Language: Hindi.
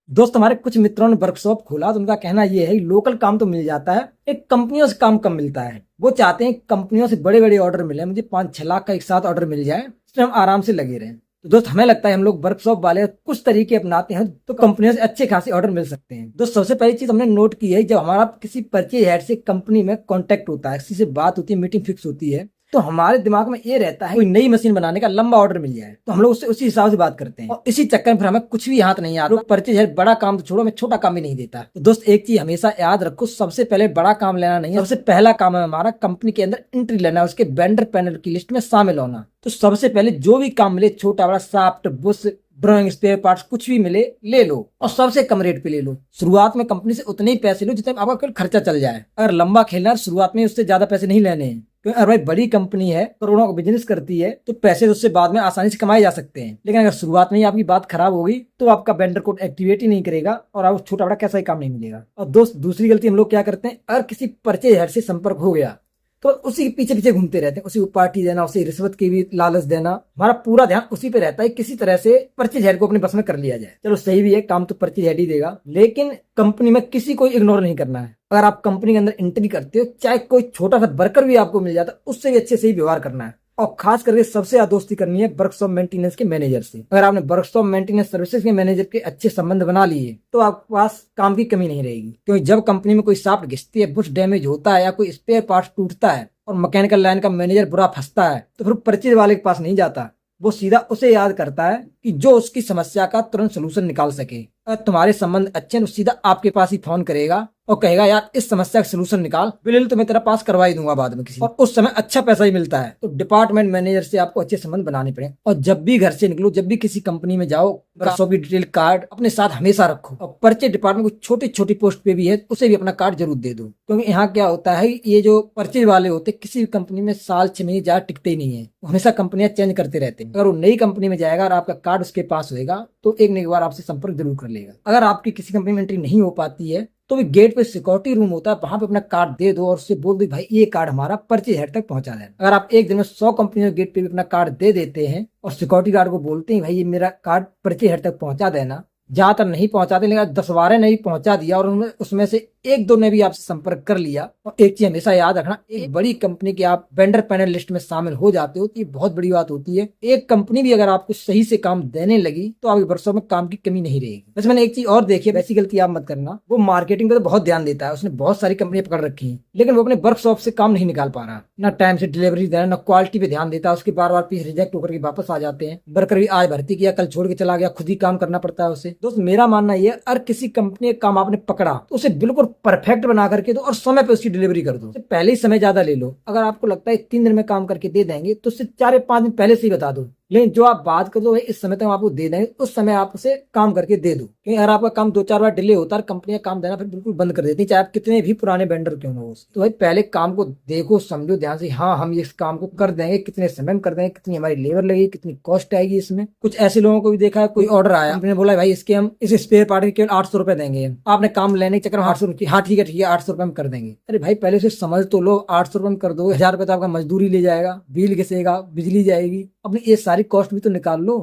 दोस्त हमारे कुछ मित्रों ने वर्कशॉप खोला तो उनका कहना यह है कि लोकल काम तो मिल जाता है, एक कंपनियों से काम कम मिलता है। वो चाहते हैं कंपनियों से बड़े बड़े ऑर्डर मिले, मुझे 5-6 लाख का एक साथ ऑर्डर मिल जाए, इसमें हम आराम से लगे रहें। तो दोस्त हमें लगता है हम लोग वर्कशॉप वाले कुछ तरीके अपनाते हैं तो कंपनियों से अच्छे खासे ऑर्डर मिल सकते हैं। दोस्त सबसे पहली चीज हमने नोट की है, जब हमारा किसी परचेज हेड से कंपनी में कॉन्टेक्ट होता है, किसी से बात होती है, मीटिंग फिक्स होती है, तो हमारे दिमाग में ये रहता है कोई नई मशीन बनाने का लंबा ऑर्डर मिल जाए तो हम लोग उससे उसी हिसाब से बात करते हैं और इसी चक्कर में फिर हमें कुछ भी हाथ नहीं आता। लोग परचेज है, बड़ा काम तो छोड़ो, मैं छोटा काम भी नहीं देता। तो दोस्त एक चीज हमेशा याद रखो, सबसे पहले बड़ा काम लेना नहीं है, सबसे पहला काम है हमारा कंपनी के अंदर एंट्री लेना, उसके वेंडर पैनल की लिस्ट में शामिल होना। तो सबसे पहले जो भी काम मिले, छोटा बड़ा, shaft, bush, drawing, spare parts, कुछ भी मिले ले लो और सबसे कम रेट पे ले लो। शुरुआत में कंपनी से उतने ही पैसे लो जितने आपका केवल खर्चा चल जाए। अगर लंबा खेलना है शुरुआत में उससे ज्यादा पैसे नहीं लेने हैं, क्योंकि अगर भाई बड़ी कंपनी है, करोड़ों का बिजनेस करती है, तो पैसे उससे बाद में आसानी से कमाए जा सकते हैं। लेकिन अगर शुरुआत में ही आपकी बात खराब होगी तो आपका वेंडर कोड एक्टिवेट ही नहीं करेगा और आपको छोटा बड़ा कैसा ही काम नहीं मिलेगा। और दोस्त दूसरी गलती हम लोग क्या करते हैं, अगर किसी परचेज हेड से संपर्क हो गया तो उसी के पीछे पीछे घूमते रहते हैं, उसी को पार्टी देना, उसी रिश्वत की भी लालच देना, हमारा पूरा ध्यान उसी पे रहता है, किसी तरह से परचेज हेड को अपने बस में कर लिया जाए। चलो सही भी है, काम तो परचेज हेड ही देगा, लेकिन कंपनी में किसी को इग्नोर नहीं करना है। अगर आप कंपनी के अंदर एंट्री करते हो, चाहे कोई छोटा सा वर्कर भी आपको मिल जाता, उससे भी अच्छे से ही व्यवहार करना है। और खास करके सबसे ज्यादा दोस्ती करनी है वर्कशॉप मेंटेनेंस के मैनेजर से। अगर आपने वर्कशॉप मेंटेनेंस सर्विसेज के मैनेजर के अच्छे संबंध बना लिए तो आपके पास काम की कमी नहीं रहेगी। क्योंकि जब कंपनी में कोई शाफ्ट घिसती है, बुश डैमेज होता है या कोई स्पेयर पार्ट्स टूटता है और मैकेनिकल लाइन का मैनेजर बुरा फंसता है, तो फिर परचेज वाले के पास नहीं जाता, वो सीधा उसे याद करता है कि जो उसकी समस्या का तुरंत सोल्यूशन निकाल सके। अगर तुम्हारे संबंध अच्छे हैं तो सीधा आपके पास ही फोन करेगा और कहेगा यार इस समस्या का सोल्यूशन निकाल, बिल तो मैं तेरा पास करवा ही दूंगा बाद में किसी, और उस समय अच्छा पैसा ही मिलता है। तो डिपार्टमेंट मैनेजर से आपको अच्छे संबंध बनाने पड़े। और जब भी घर से निकलो, जब भी किसी कंपनी में जाओ, वर्कशॉप की डिटेल कार्ड अपने साथ हमेशा रखो। और परचेज डिपार्टमेंट को छोटी छोटी पोस्ट पे भी है, उसे भी अपना कार्ड जरूर दे दो। क्योंकि यहाँ क्या होता है, ये जो परचेज वाले होते हैं किसी भी कंपनी में साल 6 महीने ज्यादा टिकते ही नहीं है, हमेशा कंपनियां चेंज करते रहते हैं। अगर वो नई कंपनी में जाएगा और आपका कार्ड उसके पास होगा तो एक न एक बार आपसे संपर्क जरूर कर लेगा। अगर आपकी किसी कंपनी में एंट्री नहीं हो पाती है तो भी गेट पे सिक्योरिटी रूम होता है, वहां पे अपना कार्ड दे दो और उससे बोल दो भाई ये कार्ड हमारा परचेज हेड तक पहुंचा देना। अगर आप एक दिन में 100 कंपनियों के गेट पे भी अपना कार्ड दे देते हैं और सिक्योरिटी गार्ड को बोलते हैं भाई ये मेरा कार्ड परचेज हेड तक पहुंचा देना, ज्यादातर नहीं पहुंचाते, लेकिन 10-12 ने भी पहुंचा दिया और उसमें से 1-2 ने भी आपसे संपर्क कर लिया। और एक चीज हमेशा याद रखना, एक बड़ी कंपनी के आप वेंडर पैनल लिस्ट में शामिल हो जाते हो तो ये बहुत बड़ी बात होती है। एक कंपनी भी अगर आपको सही से काम देने लगी तो आपके वर्षों में काम की कमी नहीं रहेगी। वैसे मैंने एक चीज और देखी है, वैसी गलती आप मत करना, वो मार्केटिंग पे तो बहुत ध्यान देता है, उसने बहुत सारी कंपनियां पकड़ रखी है, लेकिन वो अपने वर्कशॉप से काम नहीं निकाल पा रहा, ना टाइम से डिलीवरी देना, ना क्वालिटी पे ध्यान देता है, उसके बार बार पीस रिजेक्ट होकर के वापस आ जाते हैं। वर्कर भी आज भर्ती किया, कल छोड़ के चला गया, खुद ही काम करना पड़ता है उसे। दोस्त मेरा मानना यह, अगर किसी कंपनी का काम आपने पकड़ा तो उसे बिल्कुल परफेक्ट बना करके दो और समय पे उसकी डिलीवरी कर दो। पहले ही समय ज्यादा ले लो। अगर आपको लगता है 3 दिन में काम करके दे देंगे तो उससे 4 या 5 दिन पहले से ही बता दो, लेकिन जो आप बात कर दो इस समय तक हम आपको दे देंगे, उस समय आप उसे काम करके दे दो। क्योंकि अगर आपका काम 2-4 बार डिले होता है, कंपनियां काम देना फिर बिल्कुल बंद कर देती, चाहे आप कितने भी पुराने वेंडर क्यों हो। तो भाई पहले काम को देखो, समझो ध्यान से, हाँ हम इस काम को कर देंगे, कितने समय में कर देंगे, कितनी हमारी लेबर लगेगी, कितनी कॉस्ट आएगी इसमें। कुछ ऐसे लोगों को भी देखा है, कोई ऑर्डर आया, आपने बोला भाई इसके हम इस स्पेयर पार्ट के केवल 800 रुपए देंगे, आपने काम लेने के चक्कर में 800 रुपये, हाँ ठीक है 800 रुपए में कर देंगे। अरे भाई पहले से समझ तो लो, 800 रुपए में कर दो, 1000 रुपए तो आपका मजदूरी ले जाएगा, बिल घिसेगा, बिजली जाएगी, अपनी ये सारी कॉस्ट भी तो निकाल लो।